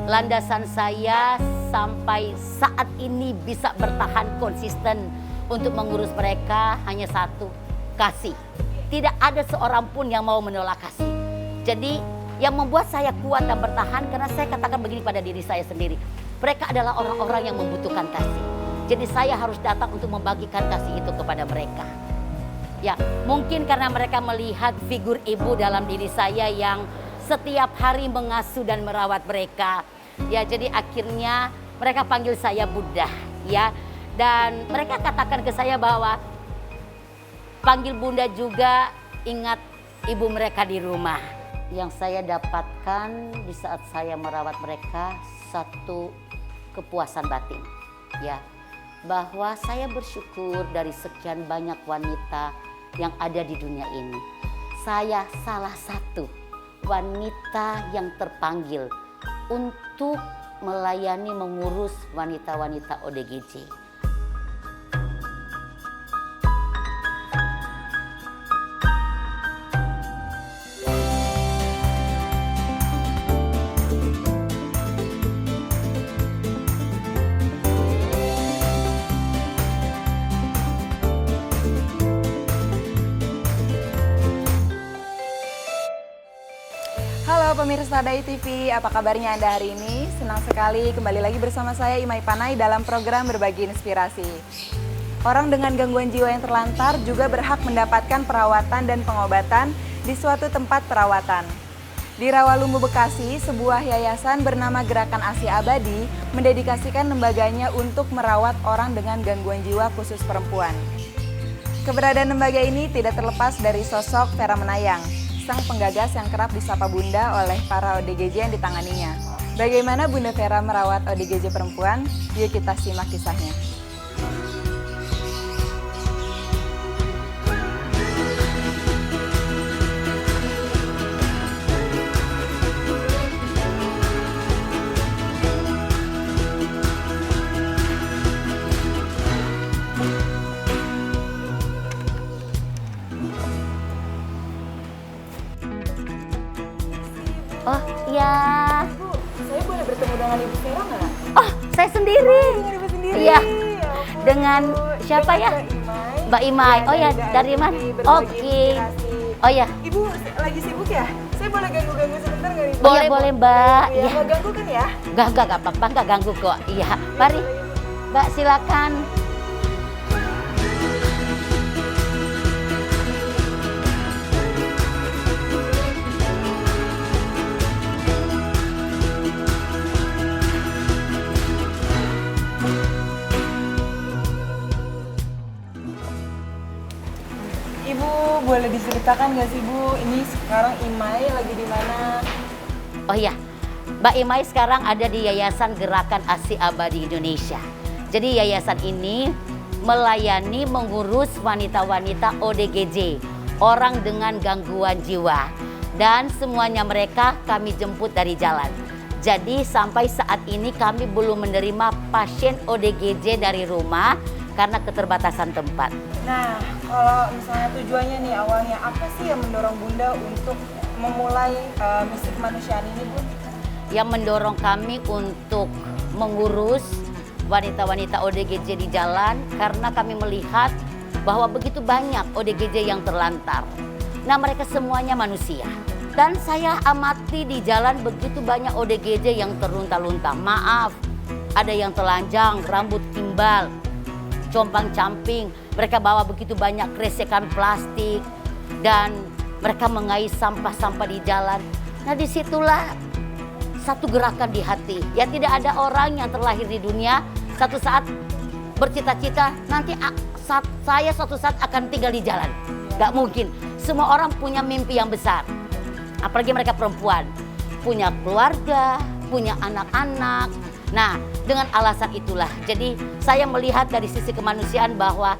landasan saya sampai saat ini bisa bertahan konsisten untuk mengurus mereka hanya satu, kasih. Tidak ada seorang pun yang mau menolak kasih. Jadi yang membuat saya kuat dan bertahan karena saya katakan begini pada diri saya sendiri. Mereka adalah orang-orang yang membutuhkan kasih. Jadi saya harus datang untuk membagikan kasih itu kepada mereka. Ya, mungkin karena mereka melihat figur ibu dalam diri saya yang setiap hari mengasuh dan merawat mereka. Ya, jadi akhirnya mereka panggil saya Bunda, ya. Dan mereka katakan ke saya bahwa panggil Bunda juga ingat ibu mereka di rumah. Yang saya dapatkan di saat saya merawat mereka satu kepuasan batin, ya. Bahwa saya bersyukur dari sekian banyak wanita yang ada di dunia ini. Saya salah satu wanita yang terpanggil untuk melayani mengurus wanita-wanita ODGJ. Halo pemirsa Dai TV, apa kabarnya Anda hari ini? Senang sekali kembali lagi bersama saya Imai Panai dalam program Berbagi Inspirasi. Orang dengan gangguan jiwa yang terlantar juga berhak mendapatkan perawatan dan pengobatan di suatu tempat perawatan. Di Rawalumbu, Bekasi, sebuah yayasan bernama Gerakan ASI Abadi mendedikasikan lembaganya untuk merawat orang dengan gangguan jiwa khusus perempuan. Keberadaan lembaga ini tidak terlepas dari sosok Vera Menayang, sang penggagas yang kerap disapa Bunda oleh para ODGJ yang ditanganinya. Bagaimana Bunda Vera merawat ODGJ perempuan? Yuk kita simak kisahnya. Oh iya. Bu, saya boleh bertemu dengan Ibu Vera nggak? Oh, saya sendiri. Dengan Ibu sendiri. Iya. Ya ampun. Dengan siapa ya? Mbak Imai. Oh ya, dari mana? Oke. Oh ya. Ibu lagi sibuk ya? Saya boleh ganggu-ganggu sebentar nggak Ibu? Boleh, boleh Mbak. Iya. Iya. Nggak ganggu kan ya? Gak apa-apa, gak ganggu kok. Iya, mari Mbak silakan. Ibu boleh diceritakan nggak sih Bu, ini sekarang Imai lagi di mana? Oh iya, Mbak Imai sekarang ada di Yayasan Gerakan ASI Abadi Indonesia. Jadi yayasan ini melayani mengurus wanita-wanita ODGJ, orang dengan gangguan jiwa. Dan semuanya mereka kami jemput dari jalan. Jadi sampai saat ini kami belum menerima pasien ODGJ dari rumah karena keterbatasan tempat. Nah, kalau misalnya tujuannya nih awalnya apa sih yang mendorong Bunda untuk memulai misi kemanusiaan ini, Bun? Yang mendorong kami untuk mengurus wanita-wanita ODGJ di jalan karena kami melihat bahwa begitu banyak ODGJ yang terlantar. Nah, mereka semuanya manusia. Dan saya amati di jalan begitu banyak ODGJ yang terlunta-lunta. Maaf, ada yang telanjang, rambut gimbal, compang-camping. Mereka bawa begitu banyak kresekan plastik dan mereka mengais sampah-sampah di jalan. Nah, disitulah satu gerakan di hati. Ya, tidak ada orang yang terlahir di dunia satu saat bercita-cita nanti saya suatu saat akan tinggal di jalan. Gak mungkin. Semua orang punya mimpi yang besar. Apalagi mereka perempuan. Punya keluarga, punya anak-anak. Nah, dengan alasan itulah. Jadi saya melihat dari sisi kemanusiaan bahwa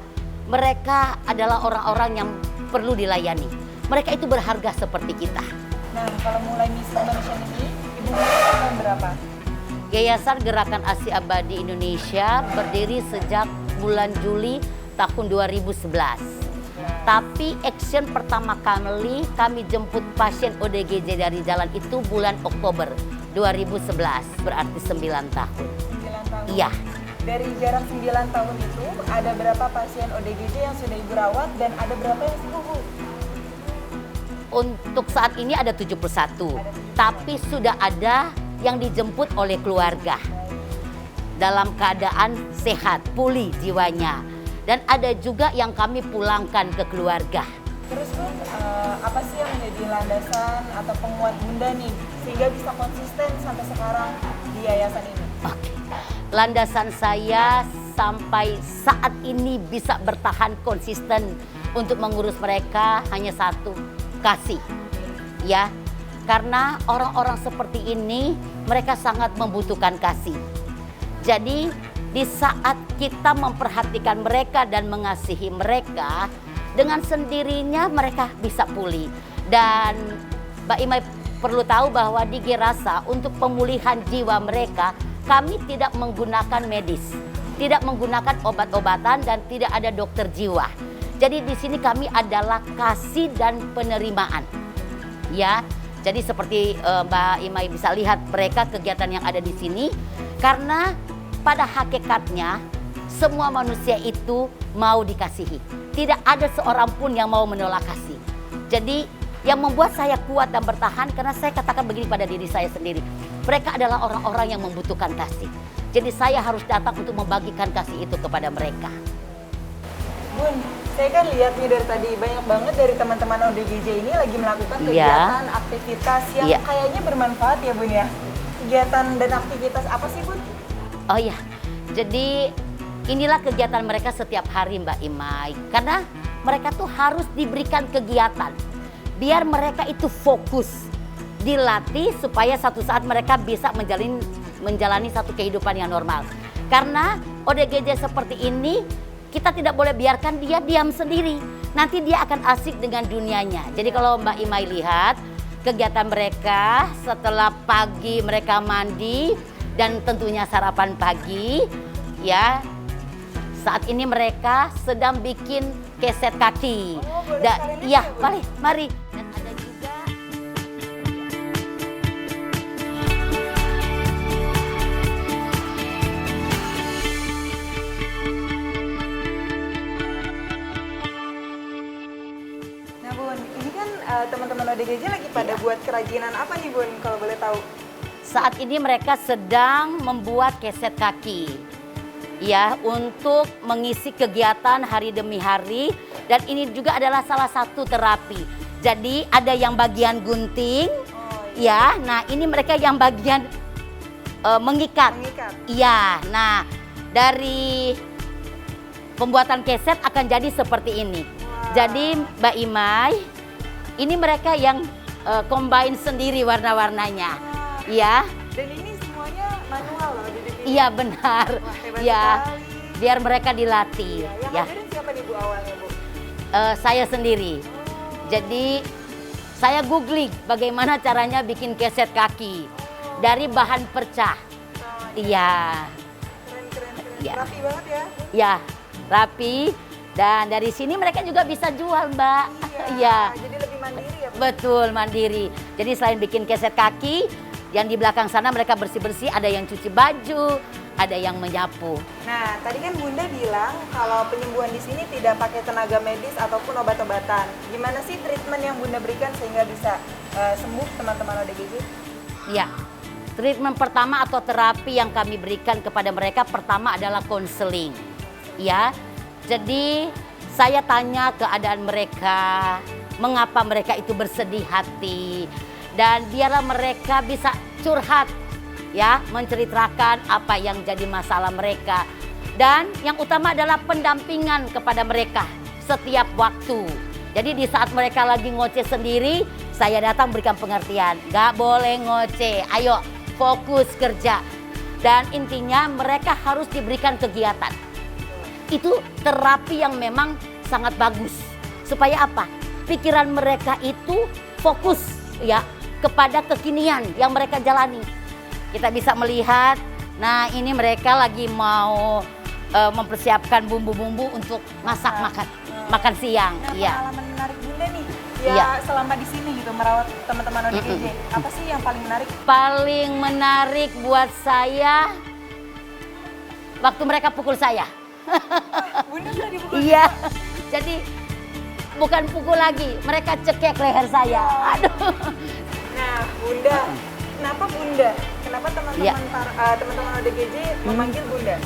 mereka adalah orang-orang yang perlu dilayani. Mereka itu berharga seperti kita. Nah, kalau mulai misi kemanusiaan ini, Ibu mulai tahun berapa? Yayasan Gerakan ASI Abadi Indonesia berdiri sejak bulan Juli tahun 2011. Tapi action pertama kali kami jemput pasien ODGJ dari jalan itu bulan Oktober 2011, berarti 9 tahun. 9 tahun. Iya. Dari jarak 9 tahun itu, ada berapa pasien ODGJ yang sudah Ibu rawat dan ada berapa yang sembuh, Bu? Untuk saat ini ada 71, tapi sudah ada yang dijemput oleh keluarga dalam keadaan sehat, pulih jiwanya. Dan ada juga yang kami pulangkan ke keluarga. Terus Bu, apa sih yang menjadi landasan atau penguat Bunda nih sehingga bisa konsisten sampai sekarang di yayasan ini? Oke. Landasan saya sampai saat ini bisa bertahan konsisten untuk mengurus mereka hanya satu, kasih. Ya, karena orang-orang seperti ini mereka sangat membutuhkan kasih. Jadi di saat kita memperhatikan mereka dan mengasihi mereka, dengan sendirinya mereka bisa pulih. Dan Mbak Imai perlu tahu bahwa di Gerasa untuk pemulihan jiwa mereka, kami tidak menggunakan medis, tidak menggunakan obat-obatan dan tidak ada dokter jiwa. Jadi di sini kami adalah kasih dan penerimaan. Ya, jadi seperti Mbak Imai bisa lihat mereka kegiatan yang ada di sini, karena pada hakikatnya semua manusia itu mau dikasihi. Tidak ada seorang pun yang mau menolak kasih. Jadi yang membuat saya kuat dan bertahan, karena saya katakan begini pada diri saya sendiri. Mereka adalah orang-orang yang membutuhkan kasih. Jadi saya harus datang untuk membagikan kasih itu kepada mereka. Bun, saya kan lihat nih dari tadi banyak banget dari teman-teman ODGJ ini lagi melakukan kegiatan, aktivitas yang kayaknya bermanfaat ya Bun ya. Kegiatan dan aktivitas apa sih Bun? Oh iya, jadi inilah kegiatan mereka setiap hari Mbak Imai. Karena mereka tuh harus diberikan kegiatan. Biar mereka itu fokus. Dilatih supaya satu saat mereka bisa menjalani satu kehidupan yang normal. Karena ODGJ seperti ini, kita tidak boleh biarkan dia diam sendiri. Nanti dia akan asik dengan dunianya. Jadi kalau Mbak Imai lihat kegiatan mereka setelah pagi mereka mandi dan tentunya sarapan pagi, ya. Saat ini mereka sedang bikin keset kaki. Oh, boleh Iya, boleh, mari. Dan ada juga Nah Bun, ini kan teman-teman ODGJ lagi pada buat kerajinan apa nih Bun kalau boleh tahu? saat ini mereka sedang membuat keset kaki. Ya, untuk mengisi kegiatan hari demi hari, dan ini juga adalah salah satu terapi. Jadi ada yang bagian gunting, ya. Nah ini mereka yang bagian mengikat. Iya. Nah dari pembuatan keset akan jadi seperti ini. Jadi Mbak Imai, ini mereka yang combine sendiri warna-warnanya. Ya. Dan ini semuanya manual loh di sini. Iya benar. Wah, Ya, sekali. biar mereka dilatih. Yang Ya, ngajarin siapa nih Bu awalnya Bu? saya sendiri. Jadi saya googling bagaimana caranya bikin keset kaki dari bahan percah. Iya, Keren. Ya. Rapi banget ya. ya rapi. Dan dari sini mereka juga bisa jual, Mbak. Iya. Jadi lebih mandiri ya Bu? Betul, mandiri. Jadi selain bikin keset kaki, yang di belakang sana mereka bersih-bersih, ada yang cuci baju, ada yang menyapu. Nah, tadi kan Bunda bilang kalau penyembuhan di sini tidak pakai tenaga medis ataupun obat-obatan. Gimana sih treatment yang Bunda berikan sehingga bisa sembuh teman-teman ODGJ? Ya, treatment pertama atau terapi yang kami berikan kepada mereka pertama adalah konseling. Ya, jadi saya tanya keadaan mereka, mengapa mereka itu bersedih hati, dan biarlah mereka bisa curhat, ya, menceritakan apa yang jadi masalah mereka. Dan yang utama adalah pendampingan kepada mereka setiap waktu. Jadi di saat mereka lagi ngoceh sendiri, saya datang berikan pengertian. Gak boleh ngoceh, ayo fokus kerja. Dan intinya mereka harus diberikan kegiatan. Itu terapi yang memang sangat bagus. Supaya apa? Pikiran mereka itu fokus, ya, kepada kekinian yang mereka jalani. Kita bisa melihat, nah ini mereka lagi mau mempersiapkan bumbu-bumbu untuk makan siang. Nah, Iya. pengalaman menarik Bunda nih, Ya, selama di sini gitu merawat teman-teman ODGJ, apa sih yang paling menarik? Paling menarik buat saya waktu mereka pukul saya. Bunda sudah dipukul. Iya, jadi bukan pukul lagi, mereka cekek leher saya. Aduh. Nah, Bunda, kenapa Bunda? Kenapa teman-teman Ya. teman-teman ODGJ memanggil Bunda?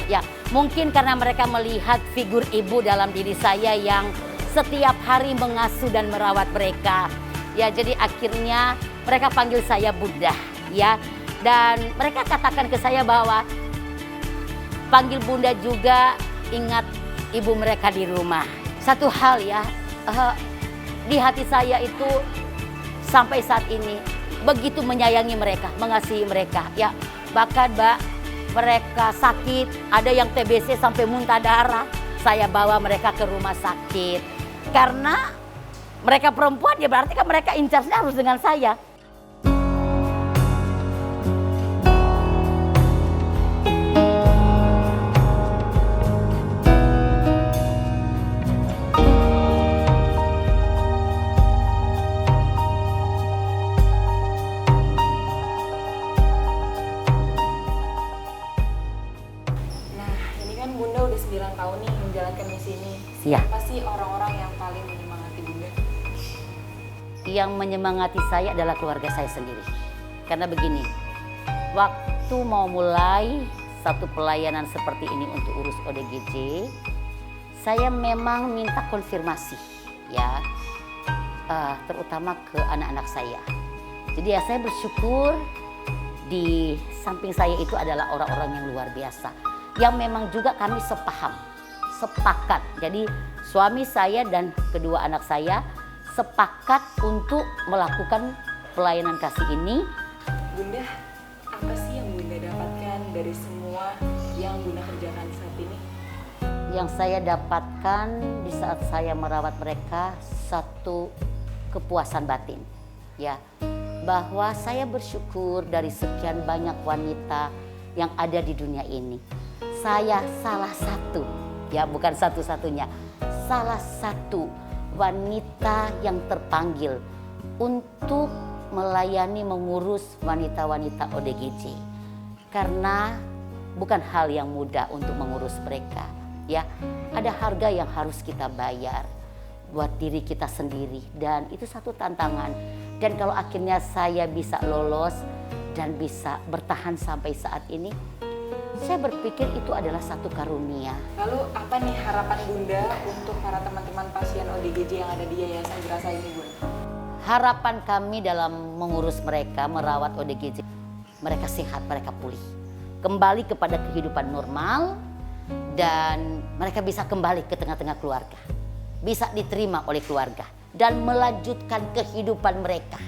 Ya, mungkin karena mereka melihat figur ibu dalam diri saya yang setiap hari mengasuh dan merawat mereka. Ya, jadi akhirnya mereka panggil saya Bunda, ya. Dan mereka katakan ke saya bahwa panggil Bunda juga ingat ibu mereka di rumah. Satu hal ya, di hati saya itu sampai saat ini begitu menyayangi mereka, mengasihi mereka. Ya, bahkan Mbak, mereka sakit, ada yang TBC sampai muntah darah. Saya bawa mereka ke rumah sakit. Karena mereka perempuan, ya berarti kan mereka in charge-nya harus dengan saya. Nah, ini kan Bunda udah 9 tahun nih menjalankan misi ini. Iya. Siapa sih orang-orang yang paling menyemangati Bunda? Yang menyemangati saya adalah keluarga saya sendiri. Karena begini, waktu mau mulai satu pelayanan seperti ini untuk urus ODGJ, saya memang minta konfirmasi, ya, terutama ke anak-anak saya. Jadi ya saya bersyukur di samping saya itu adalah orang-orang yang luar biasa, yang memang juga kami sepaham, sepakat. Jadi suami saya dan kedua anak saya sepakat untuk melakukan pelayanan kasih ini. Bunda, apa sih yang Bunda dapatkan dari semua yang Bunda kerjakan saat ini? Yang saya dapatkan di saat saya merawat mereka satu kepuasan batin, ya, bahwa saya bersyukur dari sekian banyak wanita yang ada di dunia ini. Saya salah satu, ya bukan satu-satunya, salah satu wanita yang terpanggil untuk melayani mengurus wanita-wanita ODGJ. Karena bukan hal yang mudah untuk mengurus mereka, ya. Ada harga yang harus kita bayar buat diri kita sendiri dan itu satu tantangan. Dan kalau akhirnya saya bisa lolos dan bisa bertahan sampai saat ini, saya berpikir itu adalah satu karunia. Lalu apa nih harapan Bunda untuk para teman-teman pasien ODGJ yang ada di Yayasan Grasa ini, Bunda? Harapan kami dalam mengurus mereka, merawat ODGJ, mereka sehat, mereka pulih. Kembali kepada kehidupan normal dan mereka bisa kembali ke tengah-tengah keluarga. Bisa diterima oleh keluarga dan melanjutkan kehidupan mereka.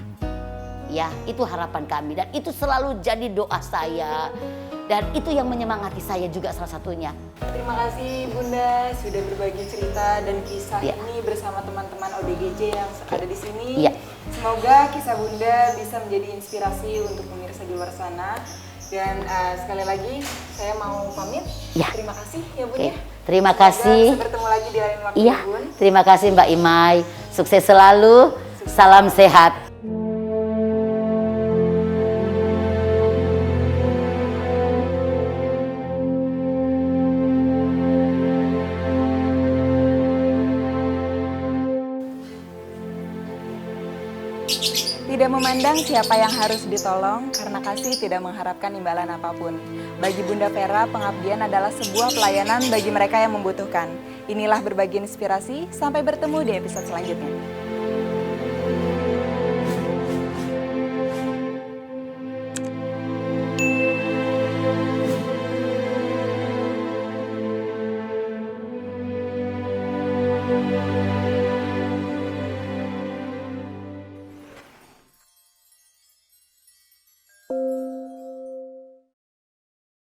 Ya, itu harapan kami dan itu selalu jadi doa saya. Dan itu yang menyemangati saya juga salah satunya. Terima kasih Bunda sudah berbagi cerita dan kisah Ya. ini bersama teman-teman ODGJ yang ada di sini. Ya. Semoga kisah Bunda bisa menjadi inspirasi untuk pemirsa di luar sana. Dan sekali lagi saya mau pamit. Ya. Terima kasih ya Bun. Oke, Ya. terima Semoga kasih. bisa bertemu lagi di lain waktu Iya, Bun. terima kasih Mbak Imai. Sukses selalu, salam sehat. Tidak memandang siapa yang harus ditolong, karena kasih tidak mengharapkan imbalan apapun. Bagi Bunda Vera, pengabdian adalah sebuah pelayanan bagi mereka yang membutuhkan. Inilah berbagi inspirasi, sampai bertemu di episode selanjutnya.